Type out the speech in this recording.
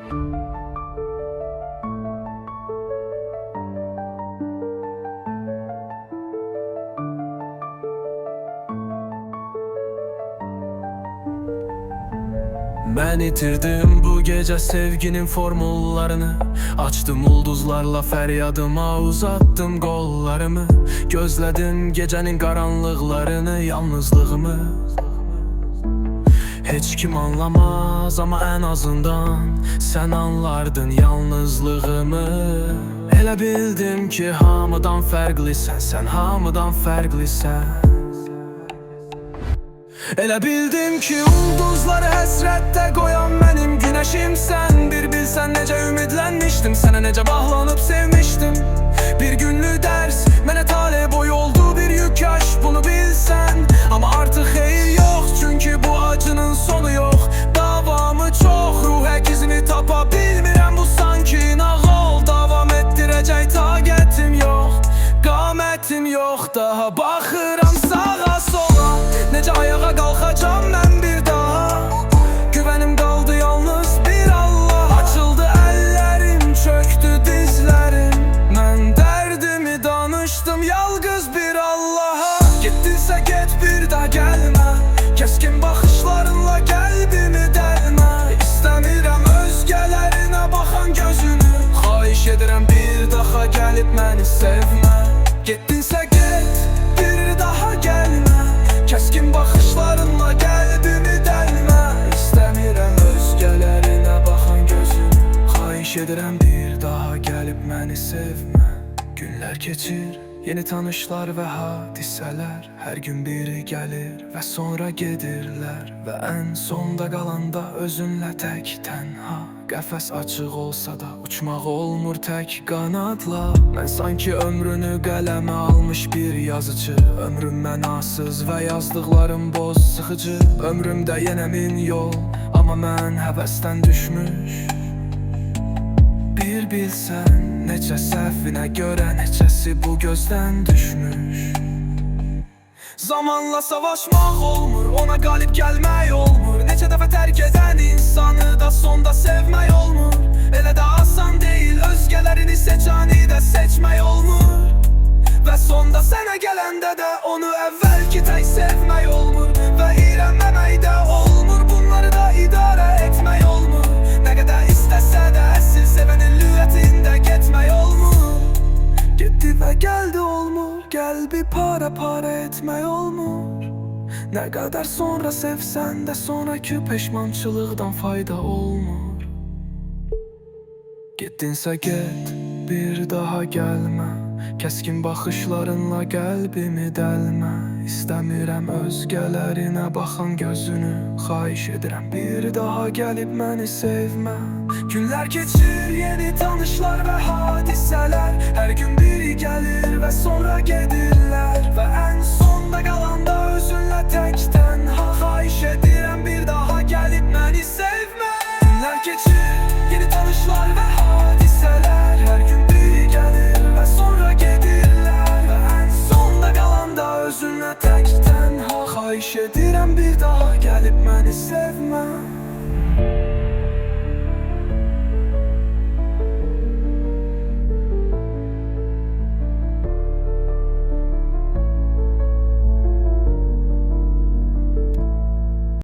Ben itirdim bu gece sevginin formullarını. Açtım ulduzlarla feryadıma, uzattım kollarımı. Gözledim gecenin karanlıklarını, yalnızlığımı. Hiç kim anlamaz ama en azından sen anlardın yalnızlığımı. Elə bildim ki hamıdan fərqlisən, sen hamıdan fərqlisən. Elə bildim ki ulduzları həsrətdə qoyan mənim günəşimsən. Bir bilsən necə ümidlənmişdim, sənə necə bağlanıb sevmişdim. Bir günlük dərs mənə tale boyu oldu bir yük yaş, bunu bilsən. Amma artıq xeyir yox, çünki bu acının sonu yox. Davamı çox, ruh əkizini tapa bilmirəm. Bu sanki nağıl, davam etdirəcək taqətim yox, qamətim yox. Daha baxıram sağa sola, necə ayağa qalxacam mən bir daha. Güvənim qaldı yalnız bir Allah. Açıldı əllərim, çöktü dizlərim. Mən dərdimi danışdım yalqız bir Allaha. Getdinsə get, bir daha gəlmə. Kəskin baxışlarınla qəlbimi dəlmə. İstəmirəm özgələrinə baxan gözünü. Xahiş edirəm bir daha gəlib məni sevmə. Getdinsə get, bir daha gəlmə. Kəskin baxışlarınla qəlbimi dəlmə. İstəmirəm özgələrinə baxan gözünü. Xahiş edirəm bir daha gəlib məni sevmə. Günlər keçir, yeni tanışlar və hadisələr. Hər gün biri gəlir və sonra gedirlər. Və ən sonda qalanda özünlə tək tənha. Qəfəs açıq olsa da uçmaq olmur tək qanadla. Mən sanki ömrünü qələmə almış bir yazıcı. Ömrüm mənasız və yazdıqlarım boz, sıxıcı. Ömrümdə yenə min yol, amma mən həvəsdən düşmüş. Bir bilsən necə səhvinə görə, necəsi bu gözdən düşmüş. Zamanla savaşmaq olmur, ona qalib gəlmək olmur. Neçə dəfə tərk edən insanı da sonda sevmək olmur. Elə də asan deyil, özgələrini seçəni də seçmək olmur. Və sonda sənə gələndə də onu əvvəlki tək sevmək olmur. Və iyrənməmək də olmur, bunları da idarə etmək olmur. Nə qədər istəsə də əsl sevənin lüğətində getmək olmur. Getdi və gəldi olmur, qəlbi para etmək olmur. Nə qədər sonra sevsən də sonraki peşmançılıqdan fayda olmur. Getdinsə get, bir daha gəlmə. Kəskin baxışlarınla qəlbimi dəlmə. İstəmirəm özgələrinə baxan gözünü. Xahiş edirəm bir daha gəlib məni sevmə. Günlər keçir, yeni tanışlar və hadisələr. Hər gün biri gəlir və sonra gedirlər. Və ən sonda qalanda özünlə tək tənha. Xahiş edirəm bir daha gəlib məni sevmə. Günlər keçir, yeni tanışlar və hadisələr. Hər gün biri gəlir və sonra gedirlər. Və ən sonda qalanda özünlə tək tənha. Xahiş edirəm bir daha gəlib məni sevmə.